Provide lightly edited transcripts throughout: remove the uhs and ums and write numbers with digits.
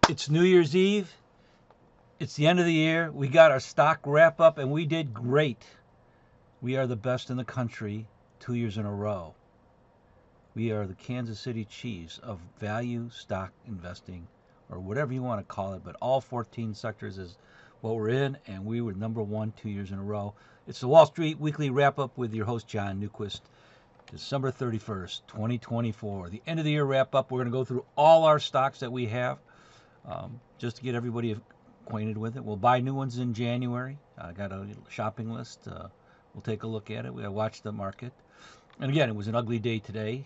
It's New Year's Eve. It's the end of the year. We got our stock wrap up and we did great. We are the best in the country 2 years in a row. We are the Kansas City Chiefs of value stock investing, or whatever you want to call it, but all 14 sectors is what we're in, and we were number one 2 years in a row. It's the Wall Street Weekly Wrap Up with your host, John Newquist. December 31st, 2024. The end of the year wrap up. We're going to go through all our stocks that we have just to get everybody acquainted with it. We'll buy new ones in January. I got a shopping list. We'll take a look at it. We watch the market. And again, it was an ugly day today.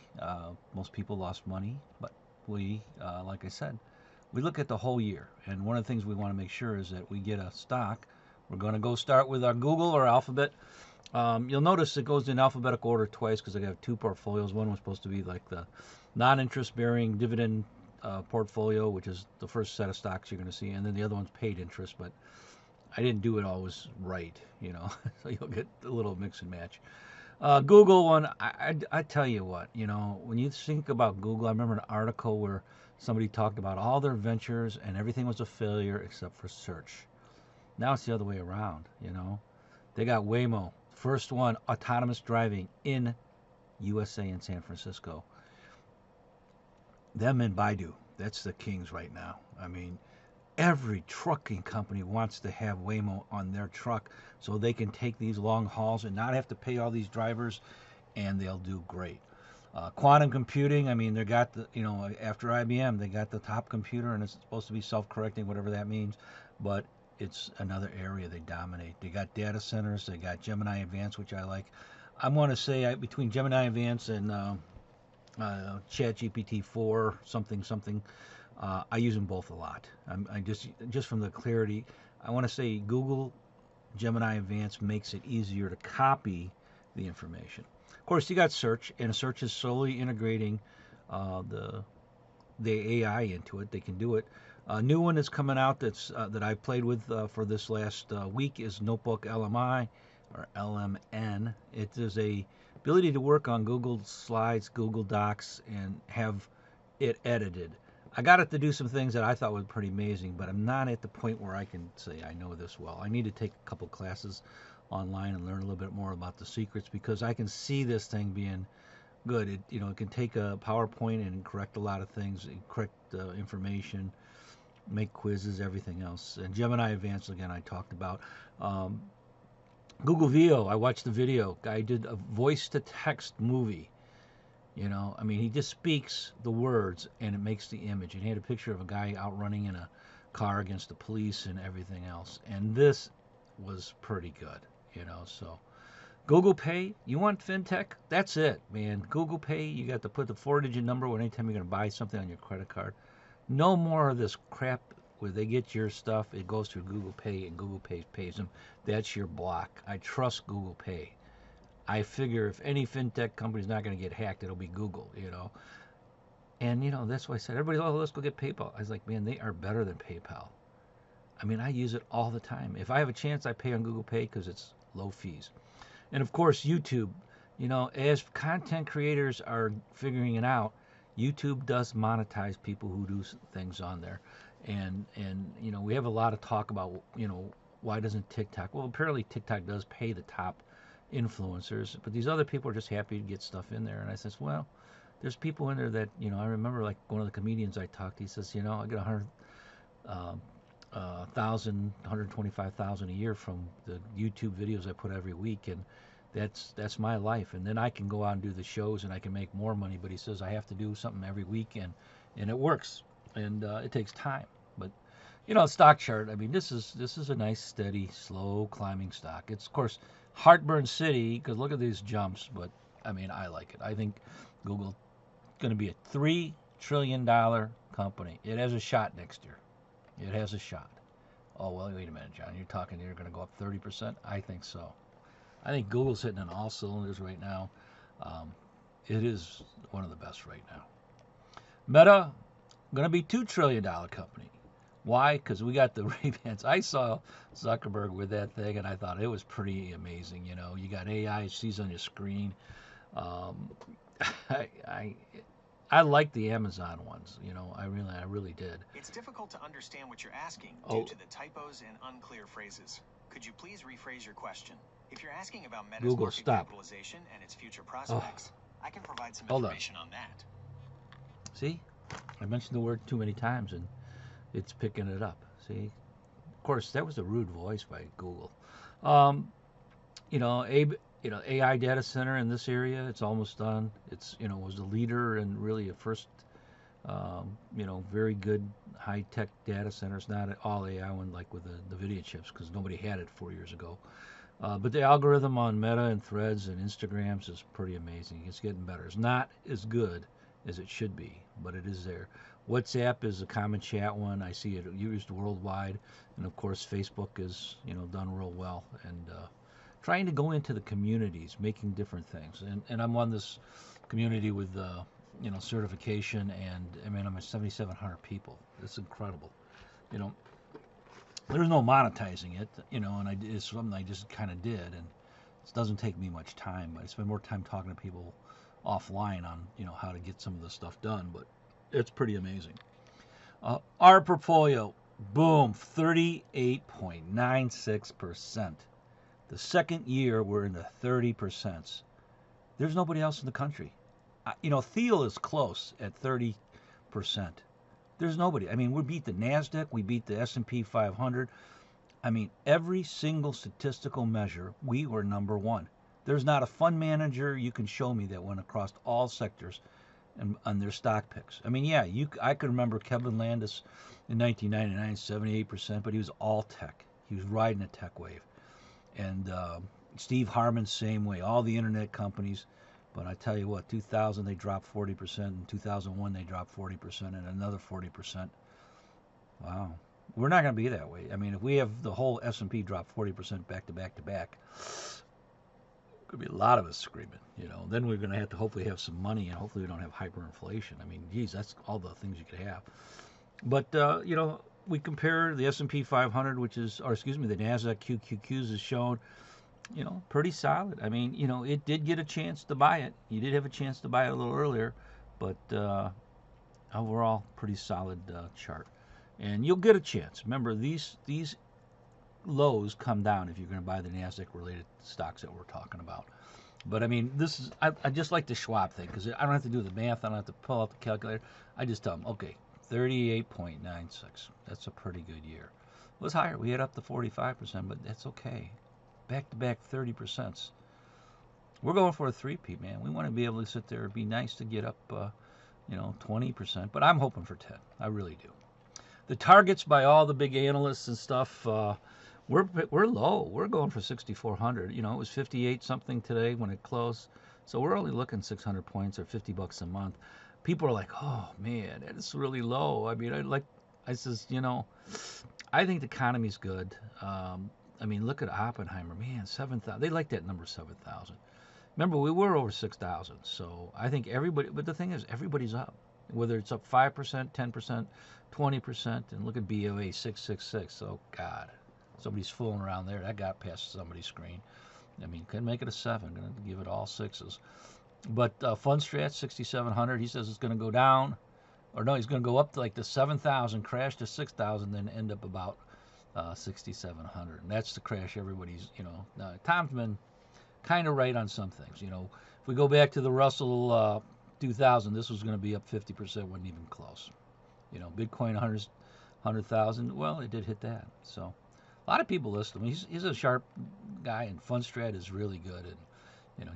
Most people lost money, but we, like I said, we look at the whole year. And one of the things we want to make sure is that we get a stock. We're going to go start with our Google or Alphabet. You'll notice it goes in alphabetical order twice because I have two portfolios. One was supposed to be like the non-interest bearing dividend portfolio, which is the first set of stocks you're going to see, and then the other one's paid interest, but I didn't do it always right, so you'll get a little mix and match. Google one, I tell you what, when you think about Google, I remember an article where somebody talked about all their ventures and everything was a failure except for search. Now it's the other way around, They got Waymo, first one, autonomous driving in USA and San Francisco. Them and Baidu, that's the kings right now. I mean, every trucking company wants to have Waymo on their truck so they can take these long hauls and not have to pay all these drivers, and they'll do great. Quantum computing, I mean, they got the, after IBM, they got the top computer, and it's supposed to be self-correcting, whatever that means, but it's another area they dominate. They got data centers, they got Gemini Advanced, which I like. I want to say between Gemini Advanced and ChatGPT 4 something, I use them both a lot. I just from the clarity, I want to say Google Gemini Advanced makes it easier to copy the information. Of course, you got search, and search is slowly integrating the AI into it. They can do it. A new one that's coming out that I played with for this last week is Notebook LMI or LMN. It is a ability to work on Google Slides, Google Docs, and have it edited. I got it to do some things that I thought were pretty amazing, but I'm not at the point where I can say I know this well. I need to take a couple classes online and learn a little bit more about the secrets, because I can see this thing being good. It can take a PowerPoint and correct a lot of things, correct information, make quizzes, everything else. And Gemini Advanced, again, I talked about. Google VO, I watched the video. Guy did a voice-to-text movie. I mean, he just speaks the words and it makes the image. And he had a picture of a guy out running in a car against the police and everything else. And this was pretty good, So Google Pay, you want fintech? That's it, man. Google Pay, you got to put the 4-digit number anytime you're going to buy something on your credit card. No more of this crap where they get your stuff, it goes through Google Pay, and Google Pay pays them. That's your block. I trust Google Pay. I figure if any fintech company's not going to get hacked, it'll be Google, And, that's why I said, everybody, let's go get PayPal. I was like, man, they are better than PayPal. I mean, I use it all the time. If I have a chance, I pay on Google Pay because it's low fees. And, of course, YouTube. As content creators are figuring it out, YouTube does monetize people who do things on there. And we have a lot of talk about, why doesn't TikTok? Well, apparently TikTok does pay the top influencers, but these other people are just happy to get stuff in there. And I says, well, there's people in there that, I remember like one of the comedians I talked to, he says, I get 125,000 a year from the YouTube videos I put every week, and that's my life. And then I can go out and do the shows and I can make more money. But he says I have to do something every week, and it works, and it takes time. But stock chart, I mean, this is a nice, steady, slow climbing stock. It's, of course, Heartburn City, because look at these jumps, but I mean, I like it. I think Google going to be a $3 trillion company. It has a shot next year. It has a shot. Oh, well, wait a minute, John. You're talking you're going to go up 30%? I think so. I think Google's hitting on all cylinders right now. It is one of the best right now. Meta, going to be $2 trillion company. Why? Because we got the Ray-Bans. I saw Zuckerberg with that thing, and I thought it was pretty amazing. You got AI, it sees on your screen. I like the Amazon ones. I really did. It's difficult to understand what you're asking Oh. due to the typos and unclear phrases. Could you please rephrase your question? If you're asking about Meta's Google, market stop. capitalization and its future prospects, I can provide some Hold on. information on that. See, I mentioned the word too many times and it's picking it up. See, of course that was a rude voice by Google. AI data center in this area, it's almost done. It's was a leader and really a first, very good high tech data centers. Not all AI one like with the NVIDIA chips because nobody had it 4 years ago. But the algorithm on Meta and Threads and Instagrams is pretty amazing. It's getting better. It's not as good as it should be, but it is there. WhatsApp is a common chat one. I see it used worldwide, and of course Facebook is done real well. And trying to go into the communities, making different things. And I'm on this community with certification, and I'm at 7,700 people. It's incredible. There's no monetizing it, and it's something I just kind of did, and it doesn't take me much time. I spend more time talking to people offline on how to get some of this stuff done, but it's pretty amazing. Our portfolio, boom, 38.96%. The second year we're in the 30%. There's nobody else in the country. Thiel is close at 30%. There's nobody. We beat the NASDAQ. We beat the S&P 500. Every single statistical measure, we were number one. There's not a fund manager you can show me that went across all sectors on their stock picks. I can remember Kevin Landis in 1999, 78%, but he was all tech. He was riding a tech wave. And Steve Harmon, same way. All the internet companies. But I tell you what, 2000 they dropped 40%, in 2001 they dropped 40%, and another 40%. Wow, we're not going to be that way. If we have the whole S&P drop 40% back to back to back, could be a lot of us screaming. Then we're going to have to hopefully have some money, and hopefully we don't have hyperinflation. Geez, that's all the things you could have. But we compare the S&P 500, the NASDAQ QQQs is shown. Pretty solid. It did get a chance to buy it. You did have a chance to buy it a little earlier, but overall, pretty solid chart. And you'll get a chance. Remember, these lows come down if you're going to buy the NASDAQ-related stocks that we're talking about. But this is I just like the Schwab thing because I don't have to do the math. I don't have to pull out the calculator. I just tell them, okay, 38.96. That's a pretty good year. It was higher. We had up to 45%, but that's okay. Back-to-back 30%. We're going for a three-peat, man. We want to be able to sit there. It'd be nice to get up, 20%. But I'm hoping for 10. I really do. The targets by all the big analysts and stuff, we're low. We're going for 6,400. It was 58 something today when it closed. So we're only looking 600 points or $50 a month. People are like, oh man, that's really low. I says, I think the economy's good. Look at Oppenheimer, man, 7,000. They like that number 7,000. Remember, we were over 6,000. So I think everybody, but the thing is, everybody's up. Whether it's up 5%, 10%, 20%, and look at BOA 666. Oh God, somebody's fooling around there. That got past somebody's screen. Couldn't make it a 7. Going to give it all 6s. But Fundstrat 6,700. He says it's going to go down, or no, he's going to go up to like the 7,000, crash to 6,000, then end up about 6,700. And that's the crash. Everybody's, Tom's been kind of right on some things. If we go back to the Russell 2000, this was going to be up 50%. Wasn't even close. Bitcoin 100,000. Well, it did hit that. So a lot of people list him. He's a sharp guy, and Fundstrat is really good. And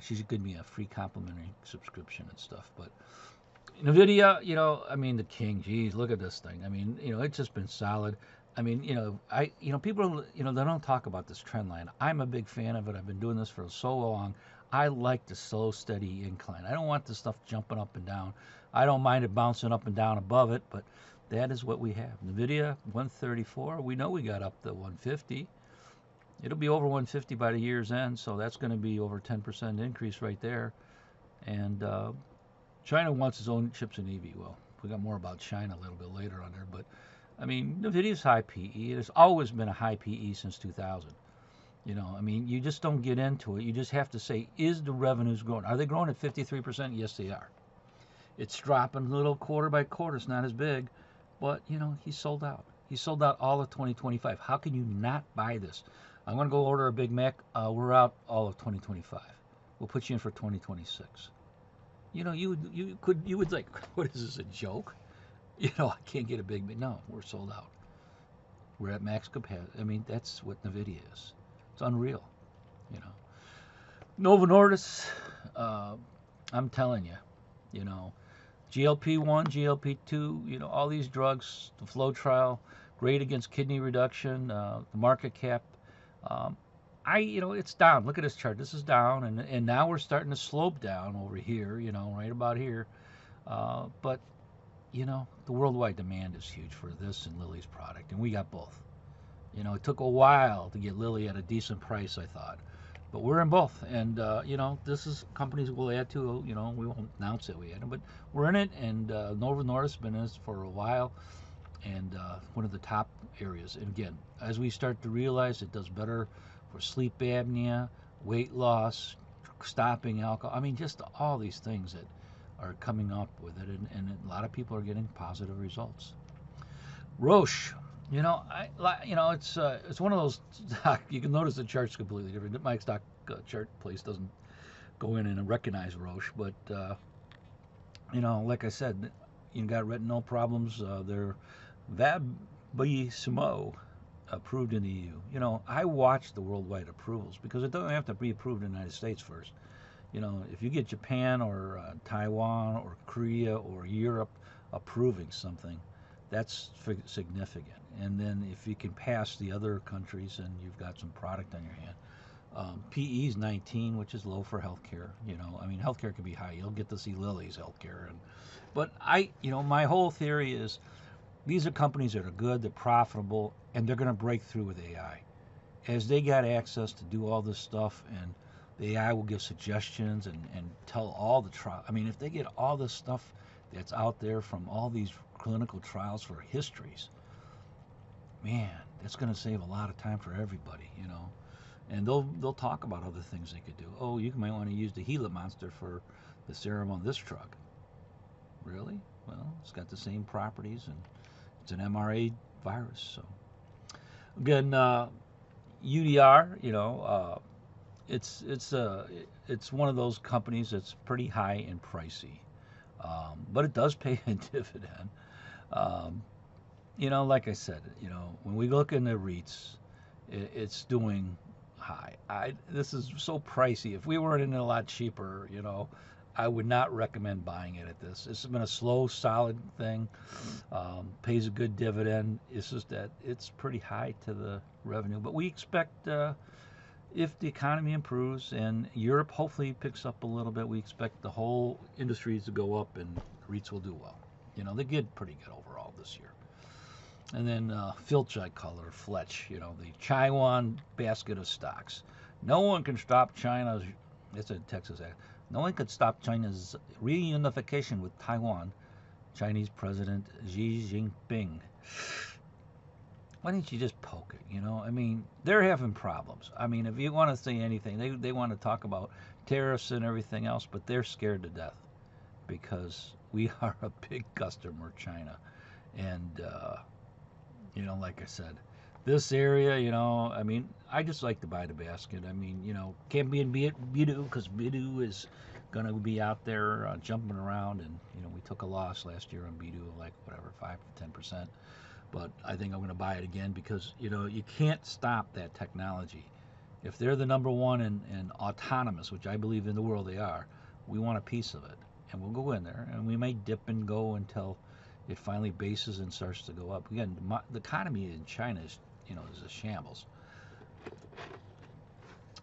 she should give me a free complimentary subscription and stuff. But NVIDIA, the king. Geez, look at this thing. It's just been solid. People, they don't talk about this trend line. I'm a big fan of it. I've been doing this for so long. I like the slow, steady incline. I don't want the stuff jumping up and down. I don't mind it bouncing up and down above it, but that is what we have. NVIDIA, 134. We know we got up to 150. It'll be over 150 by the year's end, so that's going to be over 10% increase right there. And China wants its own chips and EV. Well, we got more about China a little bit later on there, but NVIDIA's high PE. It has always been a high PE since 2000. You just don't get into it. You just have to say, is the revenues growing? Are they growing at 53%? Yes, they are. It's dropping a little quarter by quarter. It's not as big, but you know, he's sold out. He sold out all of 2025. How can you not buy this? I'm going to go order a Big Mac. We're out all of 2025. We'll put you in for 2026. You know, you would like, what is this, a joke? You know, I can't get a Big Mac. No, we're sold out. We're at max capacity. I mean, that's what NVIDIA is. It's unreal. You know, Novo Nordisk. I'm telling you, you know, GLP-1, GLP-2, you know, all these drugs, the flow trial, great against kidney reduction, the market cap. You know, it's down. Look at this chart. This is down, and now we're starting to slope down over here, you know, right about here. But, you know, the worldwide demand is huge for this and Lilly's product, and we got both. You know, it took a while to get Lilly at a decent price, I thought. But we're in both, and you know, this is companies we'll add to. You know, we won't announce that we add them, but we're in it. And Novo Nordisk has been in this for a while, and one of the top areas. And again, as we start to realize, it does better for sleep apnea, weight loss, stopping alcohol. I mean, just all these things that are coming up with it, and a lot of people are getting positive results. Roche. You know, it's one of those. You can notice the chart's completely different. My stock chart place doesn't go in and recognize Roche, but you know, like I said, you got retinal problems. They're Vabysmo approved in the EU. You know, I watch the worldwide approvals because it doesn't have to be approved in the United States first. You know, if you get Japan or Taiwan or Korea or Europe approving something, that's significant. And then if you can pass the other countries, and you've got some product on your hand. PE is 19, which is low for healthcare. You know, I mean, healthcare can be high. You'll get to see Lilly's healthcare. But you know, my whole theory is these are companies that are good, they're profitable, and they're going to break through with AI. As they got access to do all this stuff, and the AI will give suggestions and tell all the trial. I mean, if they get all this stuff that's out there from all these clinical trials for histories, man, that's going to save a lot of time for everybody, you know. And they'll talk about other things they could do. Oh, you might want to use the Gila monster for the serum on this drug. Really? Well, it's got the same properties, and it's an mRNA virus. So again, UDR, you know, it's one of those companies that's pretty high and pricey, but it does pay a dividend. You know, like I said, you know, when we look into REITs, it's doing high. This is so pricey. If we were in it a lot cheaper, you know, I would not recommend buying it at this. This has been a slow, solid thing. Pays a good dividend. It's just that it's pretty high to the revenue. But we expect, if the economy improves and Europe hopefully picks up a little bit, we expect the whole industries to go up and REITs will do well. You know, they did pretty good overall this year. And then FLCH, I call it, or FLCH, you know, the Taiwan basket of stocks. No one can stop China's, it's a Texas act, no one could stop China's reunification with Taiwan, Chinese President Xi Jinping. Why didn't you just poke it, you know? I mean, they're having problems. I mean, if you want to say anything, they want to talk about tariffs and everything else, but they're scared to death because we are a big customer of China. And, you know, like I said, this area, you know, I mean, I just like to buy the basket. I mean, you know, can't be in Bidu because Bidu is going to be out there jumping around. And, you know, we took a loss last year on Bidu, like whatever, 5 to 10%. But I think I'm going to buy it again because, you know, you can't stop that technology. If they're the number one in autonomous, which I believe in the world they are, we want a piece of it. And we'll go in there, and we may dip and go until it finally bases and starts to go up. Again, the economy in China is, you know, is a shambles.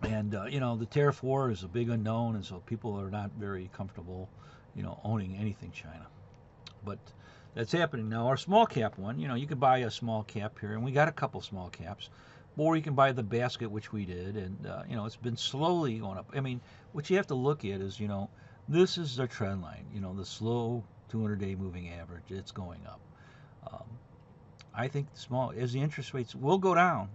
And, you know, the tariff war is a big unknown, and so people are not very comfortable, you know, owning anything China. But that's happening now. Our small cap one, you know, you could buy a small cap here, and we got a couple small caps. Or you can buy the basket, which we did, and, you know, it's been slowly going up. I mean, what you have to look at is, you know, this is the trend line, you know, the slow 200-day moving average. It's going up. I think small, as the interest rates will go down,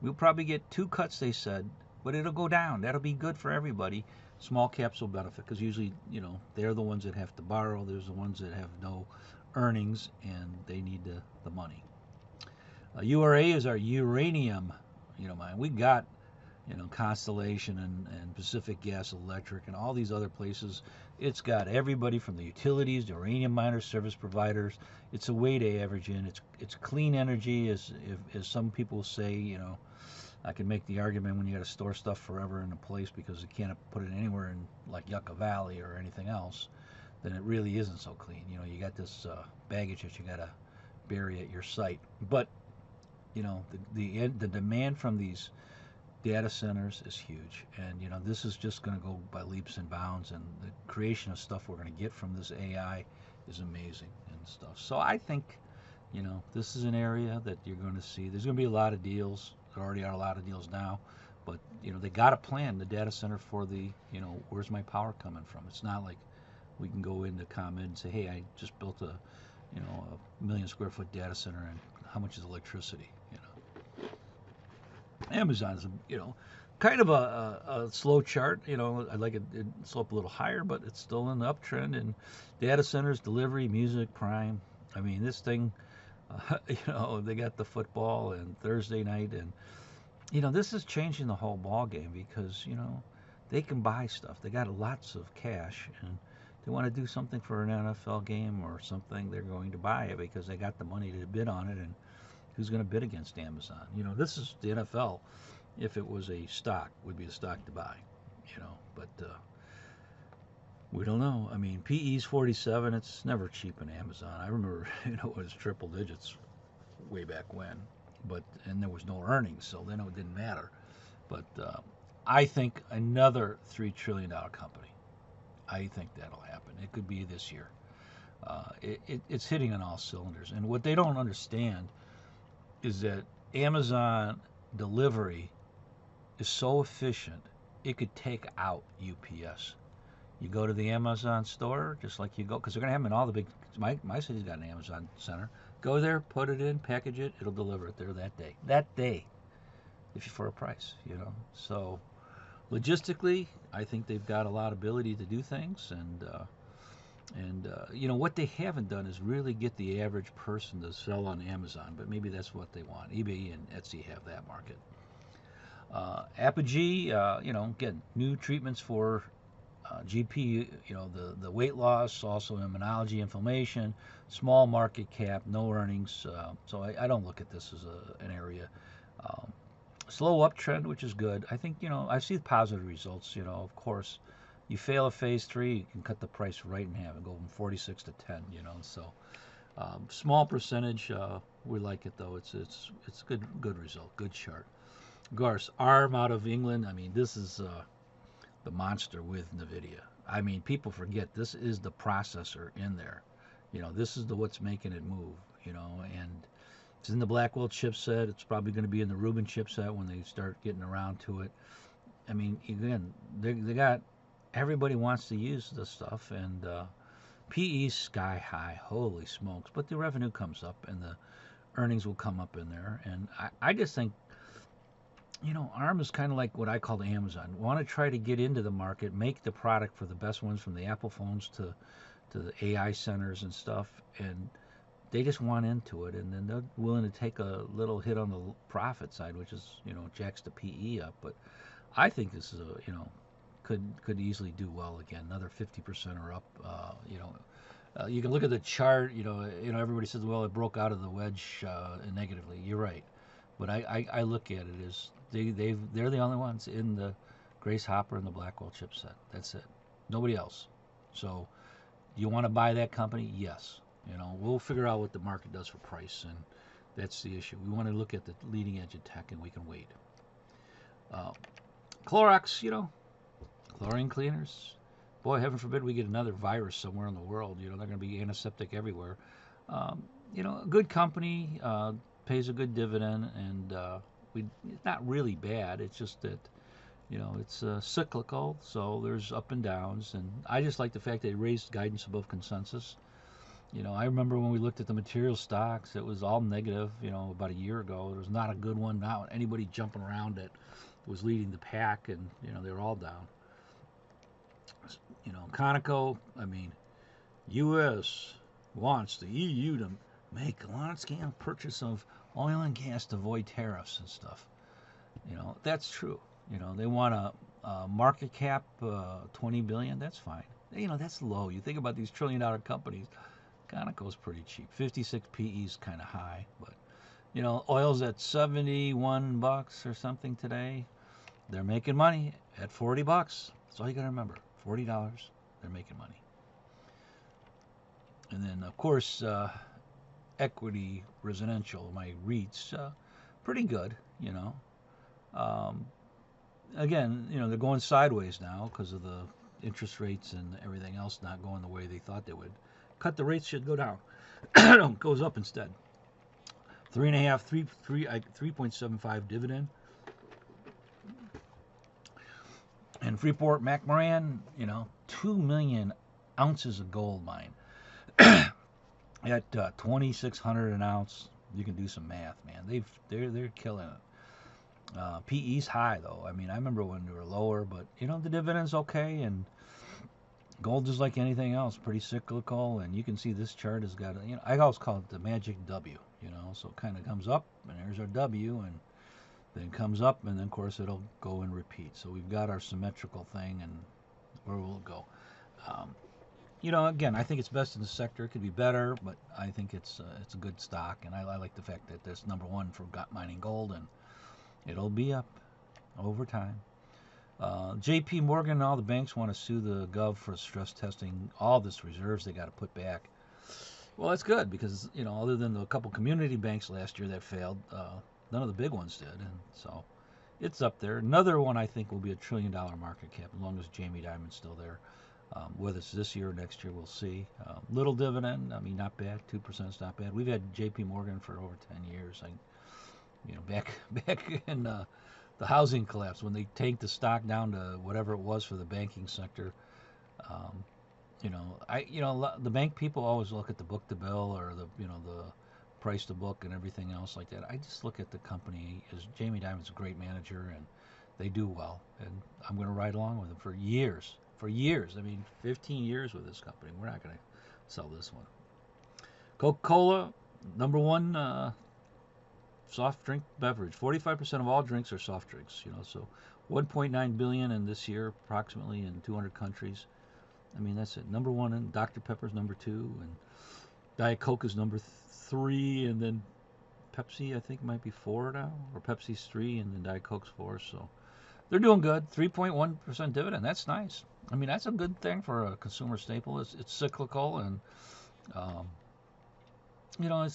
we'll probably get 2 cuts, they said, but it'll go down. That'll be good for everybody. Small caps will benefit because usually, they're the ones that have to borrow. There's the ones that have no earnings and they need the money. URA is our uranium, mine. We got, Constellation and Pacific Gas Electric and all these other places. It's got everybody from the utilities, the uranium miners, service providers. It's a way to average in. It's clean energy, as some people say. I can make the argument when you got to store stuff forever in a place because you can't put it anywhere in like Yucca Valley or anything else, then it really isn't so clean. You got this baggage that you got to bury at your site. But the demand from these data centers is huge, and this is just going to go by leaps and bounds, and the creation of stuff we're going to get from this AI is amazing and stuff. So I think this is an area that you're going to see. There's going to be a lot of deals. There already are a lot of deals now, but they got to plan the data center for the where's my power coming from. It's not like we can go into ComEd and say, hey, I just built a 1,000,000 square foot data center, and how much is electricity? Amazon is kind of a slow chart. I'd like it slow up a little higher, but it's still in the uptrend. And data centers, delivery, music, Prime. I mean, this thing, they got the football and Thursday night, and this is changing the whole ball game because they can buy stuff. They got lots of cash, and they want to do something for an NFL game or something. They're going to buy it because they got the money to bid on it, and who's going to bid against Amazon? This is the NFL. If it was a stock, would be a stock to buy. But we don't know. I mean, PE's 47. It's never cheap in Amazon. I remember, it was triple digits way back when, and there was no earnings, so then it didn't matter. But I think another $3 trillion company. I think that'll happen. It could be this year. It's hitting on all cylinders, and what they don't understand is that Amazon delivery is so efficient, it could take out UPS. You go to the Amazon store, just like you go, because they're going to have them in all the big, my city's got an Amazon center. Go there, put it in, package it, it'll deliver it there that day. That day, if you for a price, So, logistically, I think they've got a lot of ability to do things, and what they haven't done is really get the average person to sell on Amazon, but maybe that's what they want. eBay and Etsy have that market. APGE, again, new treatments for GP, the weight loss, also immunology, inflammation, small market cap, no earnings. So I don't look at this as an area. Slow uptrend, which is good. I think, I see positive results. Of course, you fail at phase 3, you can cut the price right in half and go from 46 to 10. So small percentage. We like it though. It's good result, good chart. Of course, ARM out of England. I mean, this is the monster with NVIDIA. I mean, people forget this is the processor in there. This is what's making it move. And it's in the Blackwell chipset. It's probably going to be in the Rubin chipset when they start getting around to it. I mean, again, they got everybody wants to use this stuff, and PE's sky high. Holy smokes! But the revenue comes up, and the earnings will come up in there. And I just think, ARM is kind of like what I call the Amazon. Want to try to get into the market, make the product for the best ones, from the Apple phones to the AI centers and stuff, and they just want into it, and then they're willing to take a little hit on the profit side, which is jacks the PE up. But I think this is could easily do well again, another 50% or up. You can look at the chart. Everybody says, well, it broke out of the wedge negatively. You're right, but I look at it as they're the only ones in the Grace Hopper and the Blackwell chipset. That's it. Nobody else. So, you want to buy that company? Yes. We'll figure out what the market does for price, and that's the issue. We want to look at the leading edge of tech, and we can wait. Clorox, chlorine cleaners. Boy, heaven forbid we get another virus somewhere in the world. They're going to be antiseptic everywhere. A good company, pays a good dividend, and it's not really bad. It's just that, it's cyclical, so there's up and downs. And I just like the fact that it raised guidance above consensus. I remember when we looked at the material stocks, it was all negative, about a year ago. There was not a good one. Not anybody jumping around that was leading the pack, and, they were all down. You know, Conoco, I mean, U.S. wants the EU to make a large-scale purchase of oil and gas to avoid tariffs and stuff. You know, that's true. You know, they want a market cap 20 billion. That's fine. You know, that's low. You think about these trillion-dollar companies. Conoco's pretty cheap. 56 PE is kind of high, but you know, oil's at 71 bucks or something today. They're making money at 40 bucks. That's all you got to remember. $40. They're making money. And then, of course, equity residential, my REITs, pretty good, you know. Again, you know, they're going sideways now because of the interest rates and everything else not going the way they thought they would. Cut the rates, should go down. No, it goes up instead. 3.75 dividend. And Freeport McMoran, you know, 2 million ounces of gold mine at 2,600 an ounce. You can do some math, man. They're killing it. PE's high though. I mean, I remember when they were lower, but you know the dividend's okay, and gold is like anything else, pretty cyclical. And you can see this chart has got, you know, I always call it the magic W. You know, so it kind of comes up, and there's our W, and then comes up, and then of course it'll go and repeat. So we've got our symmetrical thing, and where will it go? You know, again, I think it's best in the sector. It could be better, but I think it's a good stock, and I like the fact that there's number one for mining gold, and it'll be up over time. JP Morgan and all the banks want to sue the gov for stress testing all this reserves they got to put back. Well, that's good because, you know, other than the couple community banks last year that failed, none of the big ones did, and so it's up there. Another one I think will be $1 trillion market cap as long as Jamie Dimon's still there. Whether it's this year or next year, we'll see. Little dividend, I mean, not bad. 2% is not bad. We've had JP Morgan for over 10 years. You know, back in the housing collapse when they tanked the stock down to whatever it was for the banking sector. You know, the bank people always look at the book to bill or the price to book and everything else like that. I just look at the company as Jamie Dimon's a great manager and they do well, and I'm going to ride along with them for years. For years, I mean, 15 years with this company. We're not going to sell this one. Coca-Cola, number one soft drink beverage. 45% of all drinks are soft drinks. You know, so 1.9 billion in this year, approximately in 200 countries. I mean, that's it. Number one, and Dr. Pepper's number two, and Diet Coke is number three, and then Pepsi, I think, might be four now, or Pepsi's three, and then Diet Coke's four. So they're doing good. 3.1% dividend. That's nice. I mean, that's a good thing for a consumer staple. It's cyclical, and you know,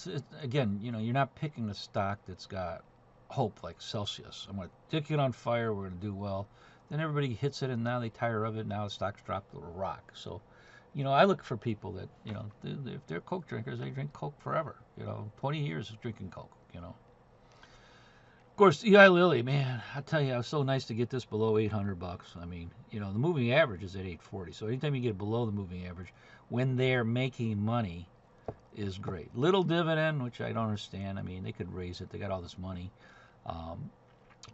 again, you know, you're not picking a stock that's got hope like Celsius. I'm going to stick it on fire. We're going to do well. Then everybody hits it, and now they tire of it. Now the stock's dropped to a rock. So, you know, I look for people that, you know, if they're Coke drinkers, they drink Coke forever. You know, 20 years of drinking Coke. You know. Of course, Eli Lilly, man, I tell you, it was so nice to get this below 800 bucks. I mean, you know, the moving average is at 840. So anytime you get below the moving average, when they're making money, is great. Little dividend, which I don't understand. I mean, they could raise it. They got all this money.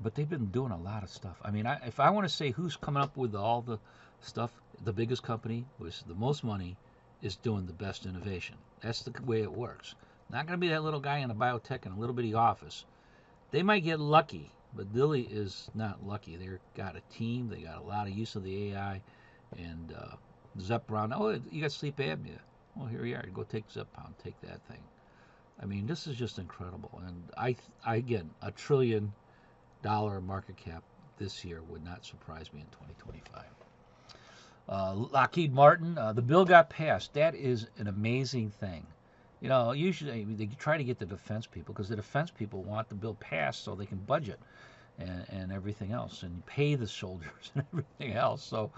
But they've been doing a lot of stuff. I mean, if I want to say who's coming up with all the stuff, the biggest company with the most money is doing the best innovation. That's the way it works. Not going to be that little guy in a biotech in a little bitty office. They might get lucky, but Lilly is not lucky. They've got a team. They got a lot of use of the AI. And Zepbound, oh, you got sleep apnea. Well, here you are. Go take Zepbound. Take that thing. I mean, this is just incredible. And I again, $1 trillion market cap this year would not surprise me in 2025. Lockheed Martin, the bill got passed. That is an amazing thing. You know, usually they try to get the defense people because the defense people want the bill passed so they can budget and everything else and pay the soldiers and everything else. So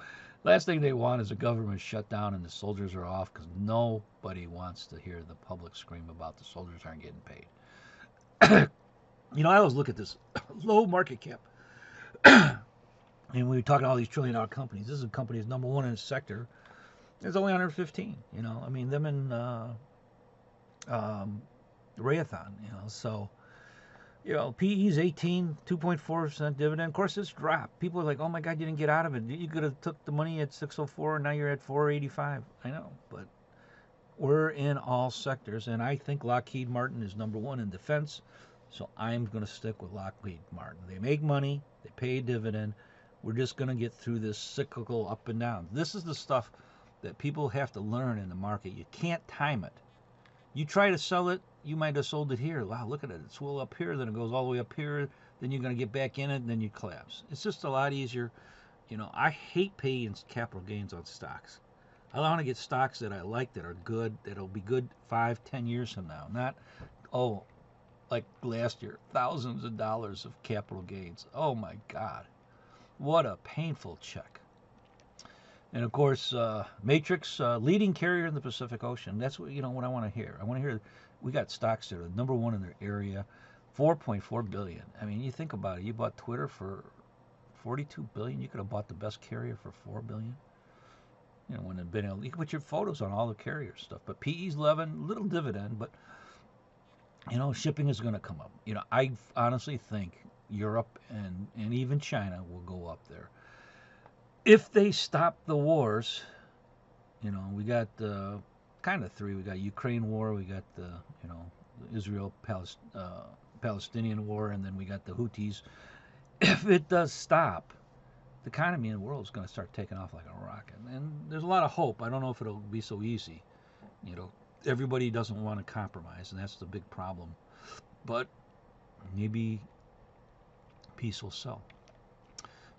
last thing they want is a government shutdown and the soldiers are off because nobody wants to hear the public scream about the soldiers aren't getting paid. You know, I always look at this low market cap. And we were talking all these $1 trillion companies. This is a company that's number one in its sector. It's only 115. You know, I mean, them and Raytheon. You know, so You know, PE's 18, 2.4% dividend. Of course, it's dropped. People are like, oh my God, you didn't get out of it. You could have took the money at 604 and now you're at 485. I know, but we're in all sectors. And I think Lockheed Martin is number one in defense. So I'm going to stick with Lockheed Martin. They make money, they pay a dividend. We're just going to get through this cyclical up and down. This is the stuff that people have to learn in the market. You can't time it. You try to sell it, you might have sold it here. Wow, look at it. It's well up here, then it goes all the way up here, then you're going to get back in it, and then you collapse. It's just a lot easier. You know, I hate paying capital gains on stocks. I want to get stocks that I like, that are good, that'll be good 5-10 years from now. Not, oh, like last year, thousands of dollars of capital gains. Oh my God. What a painful check. And of course, Matrix, leading carrier in the Pacific Ocean. That's what what I want to hear. I want to hear we got stocks that are number one in their area, 4.4 billion. I mean, you think about it. You bought Twitter for 42 billion. You could have bought the best carrier for 4 billion. You know, when it'd been able, you can put your photos on all the carrier stuff. But PE's 11, little dividend, but shipping is going to come up. I honestly think Europe and even China will go up there. If they stop the wars, we got kind of three. We got Ukraine war, we got the Israel-Palestinian war, and then we got the Houthis. If it does stop, the economy in the world is going to start taking off like a rocket. And there's a lot of hope. I don't know if it'll be so easy. Everybody doesn't want to compromise, and that's the big problem. But maybe peace will sell.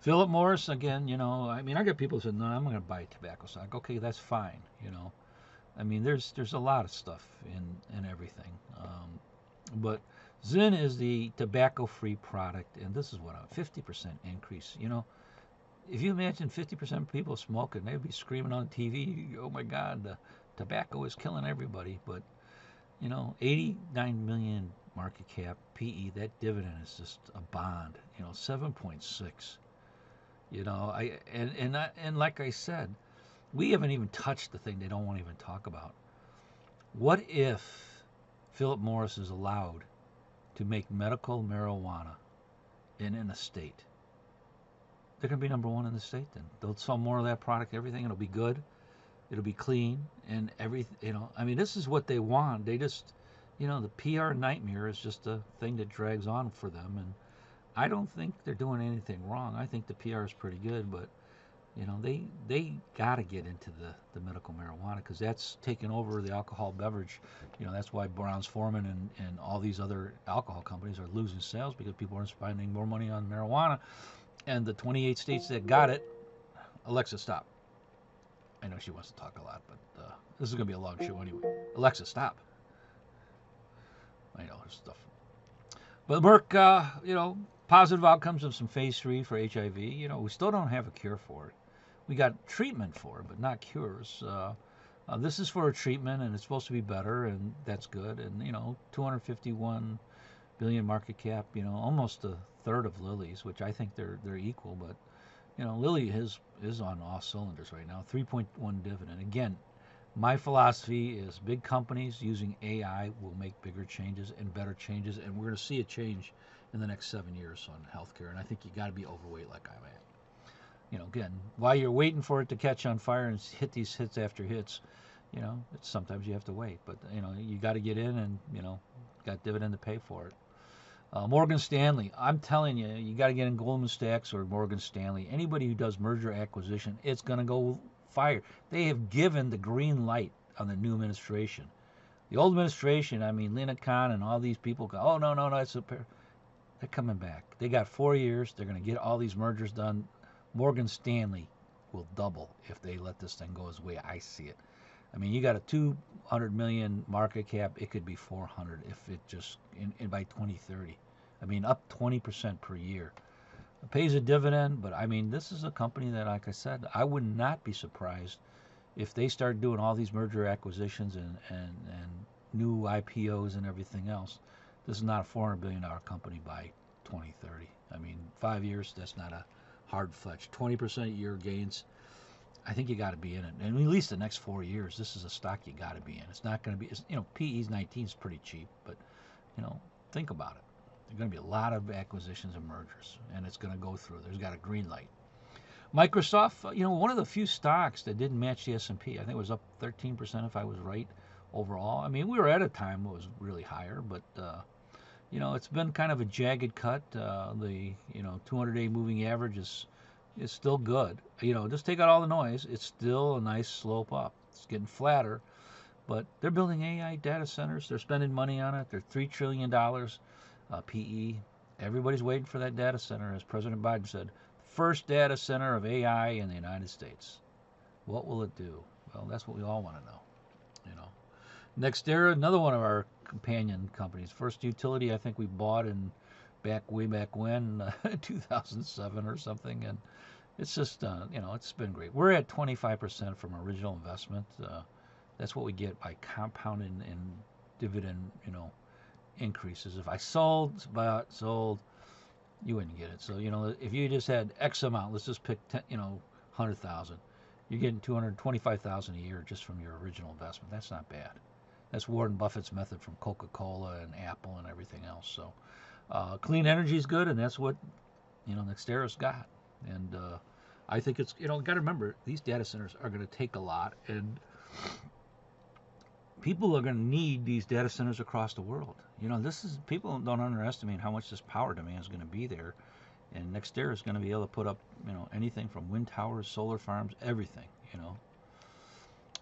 Philip Morris, again, I get people who said, no, I'm going to buy a tobacco stock. Okay, that's fine, there's a lot of stuff in everything. But Zyn is the tobacco-free product, and this is what, a 50% increase. If you imagine 50% of people smoking, they'd be screaming on TV, oh my God, the tobacco is killing everybody. But, 89 million market cap, PE, that dividend is just a bond, 7.6. And like I said, we haven't even touched the thing they don't want to even talk about. What if Philip Morris is allowed to make medical marijuana in a state? They're going to be number one in the state then. They'll sell more of that product, everything. It'll be good. It'll be clean and everything. This is what they want. They just, the PR nightmare is just a thing that drags on for them. And I don't think they're doing anything wrong. I think the PR is pretty good, but they got to get into the medical marijuana because that's taken over the alcohol beverage. That's why Brown's-Forman and all these other alcohol companies are losing sales because people are spending more money on marijuana. And the 28 states that got it, Alexa, stop. I know she wants to talk a lot, but this is going to be a long show anyway. Alexa, stop. I know there's stuff. But Merck, positive outcomes of some phase 3 for HIV. We still don't have a cure for it. We got treatment for it, but not cures. This is for a treatment, and it's supposed to be better, and that's good. And 251 billion market cap. Almost a third of Lilly's, which I think they're equal. But Lilly is on all cylinders right now. 3.1 dividend. Again, my philosophy is big companies using AI will make bigger changes and better changes, and we're going to see a change in the next 7 years on healthcare. And I think you got to be overweight like I'm at. Again, while you're waiting for it to catch on fire and hit these hits after hits, sometimes you have to wait. But you got to get in and got dividend to pay for it. Morgan Stanley, I'm telling you, you got to get in Goldman Sachs or Morgan Stanley. Anybody who does merger acquisition, it's going to go fire. They have given the green light on the new administration. The old administration, Lina Khan and all these people go, oh, no, it's a pair. They're coming back. They got 4 years. They're going to get all these mergers done. Morgan Stanley will double if they let this thing go as way I see it. You got a 200 million market cap. It could be 400 if it just by 2030. Up 20% per year. It pays a dividend, but this is a company that, like I said, I would not be surprised if they start doing all these merger acquisitions and new IPOs and everything else. This is not a $400 billion company by 2030. 5 years, that's not a hard fetch. 20% year gains. I think you got to be in it. And at least the next 4 years, this is a stock you got to be in. It's not going to be, PE's 19 is pretty cheap, but, think about it. There's going to be a lot of acquisitions and mergers, and it's going to go through. There's got a green light. Microsoft, one of the few stocks that didn't match the S&P. I think it was up 13% if I was right overall. I mean, we were at a time it was really higher, but it's been kind of a jagged cut. The 200-day moving average is still good. Just take out all the noise. It's still a nice slope up. It's getting flatter, but they're building AI data centers. They're spending money on it. They're $3 trillion PE. Everybody's waiting for that data center, as President Biden said. First data center of AI in the United States. What will it do? Well, that's what we all want to know. NextEra, another one of our companion companies. First utility I think we bought way back when, 2007 or something, and it's just it's been great. We're at 25% from original investment. That's what we get by compounding and dividend increases. If I sold, you wouldn't get it. So if you just had X amount, let's just pick 100,000, you're getting 225,000 a year just from your original investment. That's not bad. That's Warren Buffett's method from Coca-Cola and Apple and everything else. So clean energy is good, and that's what NextEra's got. And I think it's got to remember, these data centers are going to take a lot, and people are going to need these data centers across the world. People don't underestimate how much this power demand is going to be there, and NextEra is going to be able to put up anything from wind towers, solar farms, everything.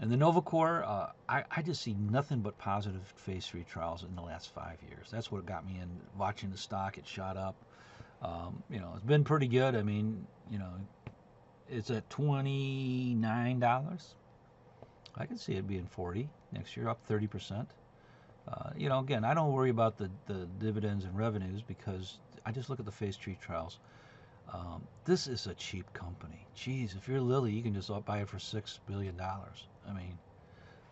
And the NovaCore, I just see nothing but positive phase 3 trials in the last 5 years. That's what got me in watching the stock. It shot up. It's been pretty good. I mean, it's at $29. I can see it being 40 next year, up 30%. Again, I don't worry about the dividends and revenues because I just look at the phase 3 trials. This is a cheap company. Geez, if you're Lilly, you can just buy it for $6 billion.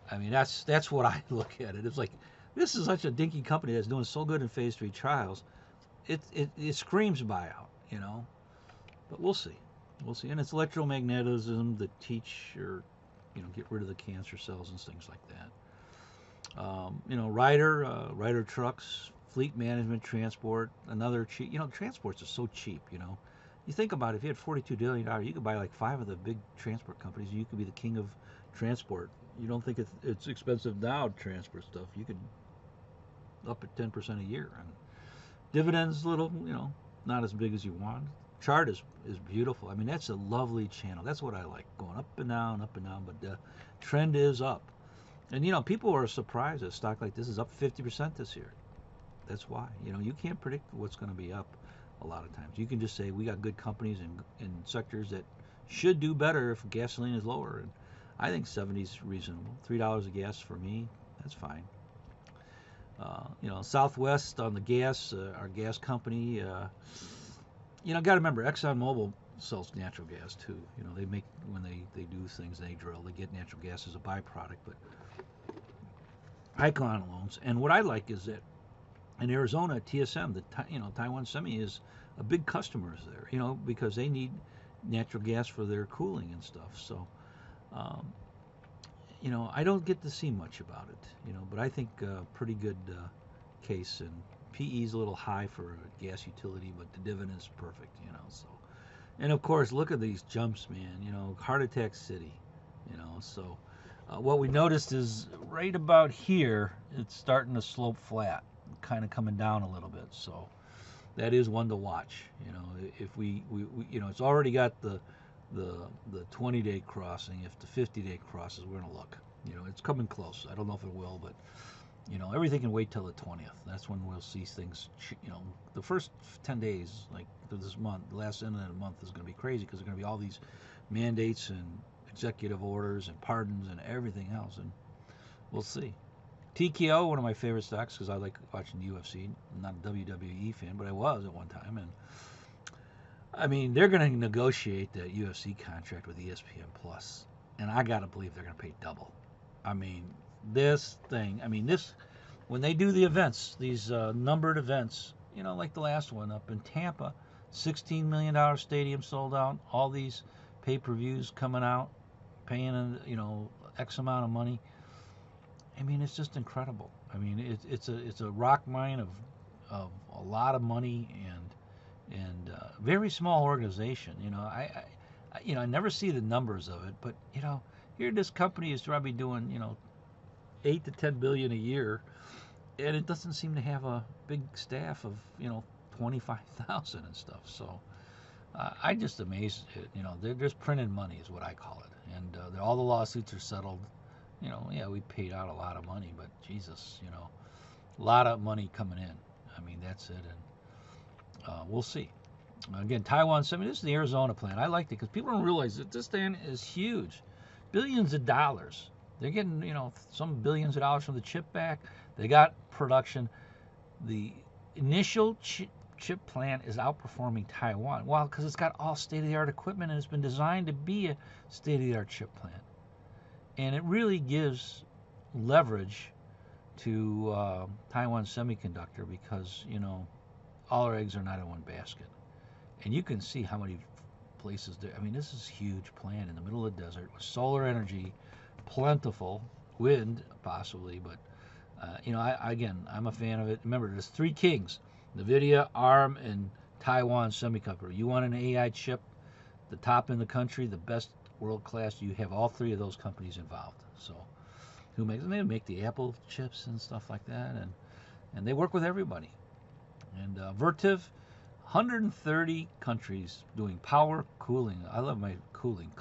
I mean that's what I look at it. It's like, this is such a dinky company that's doing so good in phase 3 trials. It screams buyout, But we'll see. And it's electromagnetism that teach or get rid of the cancer cells and things like that. Ryder trucks, fleet management, transport, another cheap. Transports are so cheap. You think about it, if you had $42 billion, you could buy like 5 of the big transport companies, and you could be the king of transport. You don't think it's expensive now, transport stuff. You could up at 10% a year. And dividends, little, not as big as you want. Chart is beautiful. I mean, that's a lovely channel. That's what I like, going up and down, but the trend is up. And, people are surprised that a stock like this is up 50% this year. That's why. You can't predict what's going to be up a lot of times. You can just say we got good companies in sectors that should do better if gasoline is lower. And I think 70 is reasonable. $3 a gas for me, that's fine. Southwest on the gas, our gas company. Got to remember, ExxonMobil sells natural gas too. They make, when they do things, they drill, they get natural gas as a byproduct. But Icon loans, and what I like is that in Arizona, TSM, Taiwan Semi is a big customer there. Because they need natural gas for their cooling and stuff. So, I don't get to see much about it. But I think pretty good case, and PE is a little high for a gas utility, but the dividend is perfect. So, and of course, look at these jumps, man. Heart attack city. So what we noticed is right about here, it's starting to slope flat, kind of coming down a little bit. So that is one to watch. If we it's already got the 20-day crossing. If the 50-day crosses, we're gonna look. It's coming close. I don't know if it will, but everything can wait till the 20th. That's when we'll see things. The first 10 days, like this month, the last end of the month is going to be crazy because there's going to be all these mandates and executive orders and pardons and everything else, and we'll see. TKO, one of my favorite stocks because I like watching the UFC. I'm not a WWE fan, but I was at one time, and I mean, they're going to negotiate that UFC contract with ESPN Plus, and I got to believe they're going to pay double. I mean, this thing, when they do the events, these numbered events, like the last one up in Tampa, $16 million stadium sold out, all these pay-per-views coming out, paying, X amount of money. I mean, it's just incredible. I mean, it's a rock mine of a lot of money and very small organization. I never see the numbers of it, but here this company is probably doing 8 to 10 billion a year, and it doesn't seem to have a big staff of 25,000 and stuff. So I just amazed it. They're just printing money is what I call it, and all the lawsuits are settled. Yeah, we paid out a lot of money, but Jesus, a lot of money coming in. I mean, that's it, and we'll see. Again, Taiwan Semi, this is the Arizona plant. I liked it because people don't realize that this thing is huge. Billions of dollars. They're getting, some billions of dollars from the chip back. They got production. The initial chip plant is outperforming Taiwan. Well, because it's got all state-of-the-art equipment and it's been designed to be a state-of-the-art chip plant. And it really gives leverage to Taiwan Semiconductor because, all our eggs are not in one basket. And you can see how many places there. I mean, this is a huge plant in the middle of the desert with solar energy, plentiful, wind possibly, but I'm a fan of it. Remember, there's three kings: NVIDIA, ARM, and Taiwan Semiconductor. You want an AI chip, the top in the country, the best world class. You have all three of those companies involved. So, who makes them? They make the Apple chips and stuff like that, and they work with everybody. And Vertiv, 130 countries doing power cooling. I love my cooling.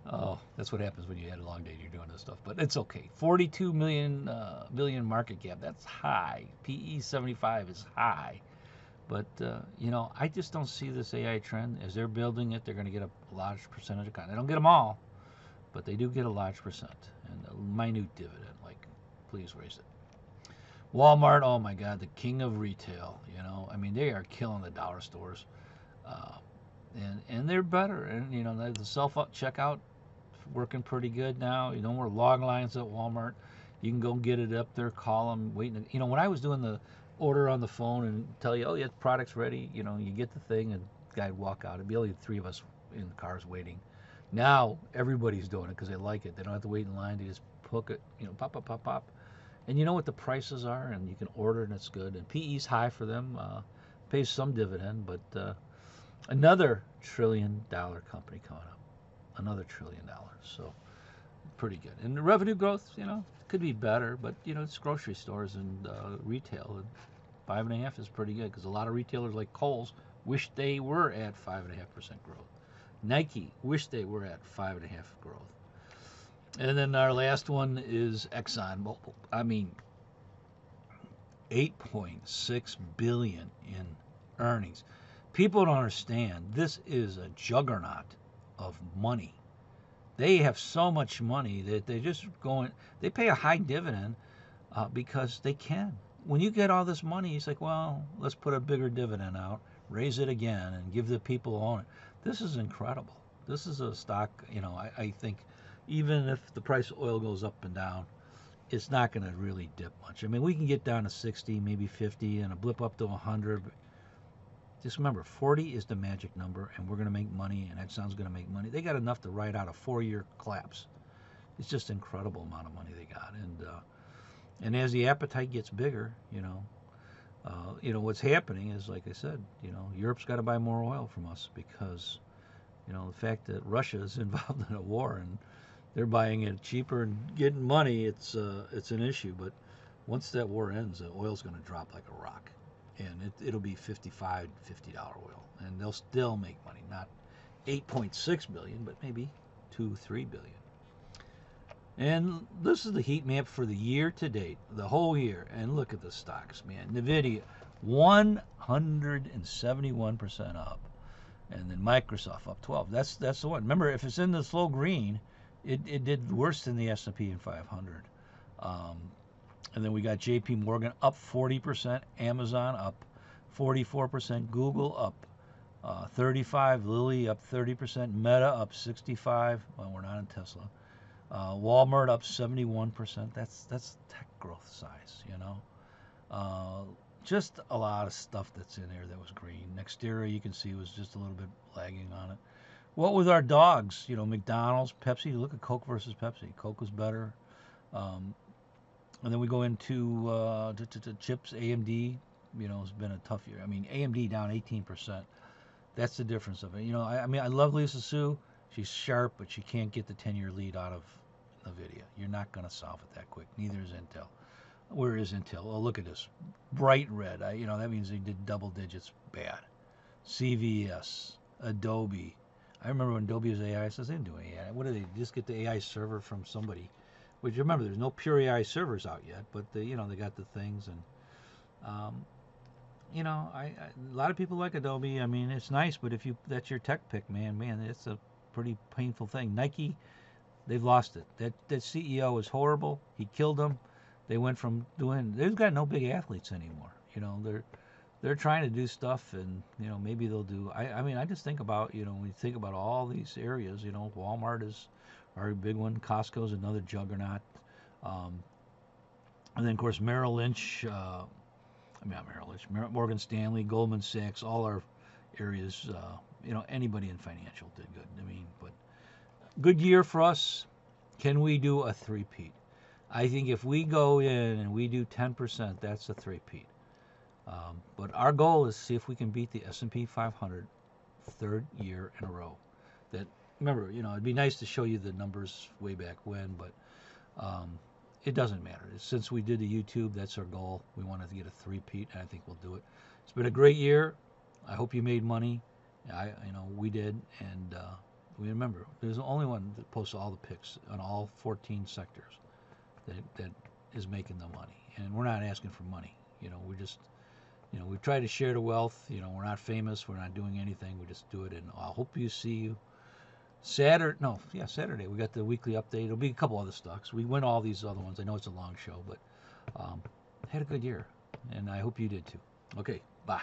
Oh, that's what happens when you had a long day and you're doing this stuff. But it's okay. 42 billion market cap. That's high. PE 75 is high. But, I just don't see this AI trend. As they're building it, they're going to get a large percentage of content. They don't get them all, but they do get a large percent. And a minute dividend. Please raise it. Walmart, oh my God, the king of retail. I mean, they are killing the dollar stores. And they're better. And, the self-checkout working pretty good now. No more long lines at Walmart. You can go get it up there, call them, waiting. When I was doing the order on the phone and tell you, oh, yeah, the product's ready, you get the thing and the guy'd walk out. It'd be only three of us in the cars waiting. Now, everybody's doing it because they like it. They don't have to wait in line. They just hook it, pop, pop, pop, pop. And you know what the prices are, and you can order, and it's good. And PE's high for them, pays some dividend, but another $1 trillion company coming up. Another $1 trillion. So pretty good. And the revenue growth, could be better, but it's grocery stores and retail. And 5.5% is pretty good because a lot of retailers like Kohl's wish they were at 5.5% growth. Nike wish they were at 5.5% growth. And then our last one is ExxonMobil. I mean, 8.6 billion in earnings. People don't understand. This is a juggernaut of money. They have so much money that they're just going. They pay a high dividend because they can. When you get all this money, it's like, well, let's put a bigger dividend out, raise it again, and give the people who own it. This is incredible. This is a stock. I think even if the price of oil goes up and down, it's not going to really dip much. I mean, we can get down to 60, maybe 50, and a blip up to 100. Just remember, 40 is the magic number, and we're going to make money, and Exxon's going to make money. They got enough to ride out a 4-year collapse. It's just an incredible amount of money they got. And as the appetite gets bigger, what's happening is, like I said, Europe's got to buy more oil from us because, the fact that Russia is involved in a war and they're buying it cheaper and getting money, it's an issue. But once that war ends, the oil's going to drop like a rock. And it'll be $55, $50 oil. And they'll still make money. Not 8.6 billion, but maybe 2-3 billion. And this is the heat map for the year to date, the whole year. And look at the stocks, man. NVIDIA, 171% up. And then Microsoft up 12. That's the one. Remember, if it's in the slow green, it did worse than the S&P 500. And then we got JP Morgan up 40%, Amazon up 44%, Google up 35%, Lilly up 30%, Meta up 65%. Well, we're not in Tesla. Walmart up 71%. That's tech growth size, Just a lot of stuff that's in there that was green. Nextera, you can see, was just a little bit lagging on it. What with our dogs? McDonald's, Pepsi. Look at Coke versus Pepsi. Coke was better. And then we go into chips. AMD, you know, has been a tough year. I mean, AMD down 18%. That's the difference of it. You know, I mean, I love Lisa Su. She's sharp, but she can't get the 10-year lead out of NVIDIA. You're not going to solve it that quick. Neither is Intel. Where is Intel? Oh, look at this. Bright red. You know, that means they did double digits bad. CVS, Adobe. I remember when Adobe was AI, I says, they didn't do AI. What do they just get the AI server from somebody? Which, remember, there's no pure AI servers out yet, but they, you know, they got the things. And you know, a lot of people like Adobe. I mean, it's nice, but if you that's your tech pick, man, it's a pretty painful thing. Nike, they've lost it. That CEO is horrible. He killed them. They went from doing. They've got no big athletes anymore. You know, they're trying to do stuff, and you know, maybe they'll do. I mean, I just think about, you know, when you think about all these areas. You know, Walmart is our big one. Costco's another juggernaut. And then of course Merrill Lynch. I mean, not Merrill Lynch, Morgan Stanley, Goldman Sachs, all our areas. You know, anybody in financial did good. I mean, but good year for us. Can we do a three-peat? I think if we go in and we do 10%, that's a three-peat. But our goal is to see if we can beat the S&P 500 third year in a row. That, remember, you know, it'd be nice to show you the numbers way back when, but it doesn't matter. Since we did the YouTube, that's our goal. We wanted to get a three-peat, and I think we'll do it. It's been a great year. I hope you made money. You know, we did, and we remember there's the only one that posts all the picks on all 14 sectors that is making the money, and we're not asking for money. You know, we're just, you know, we try to share the wealth. You know, we're not famous. We're not doing anything. We just do it, and I hope you see you. Saturday. We got the weekly update. It'll be a couple other stocks. We went all these other ones. I know it's a long show, but had a good year, and I hope you did too. Okay, bye.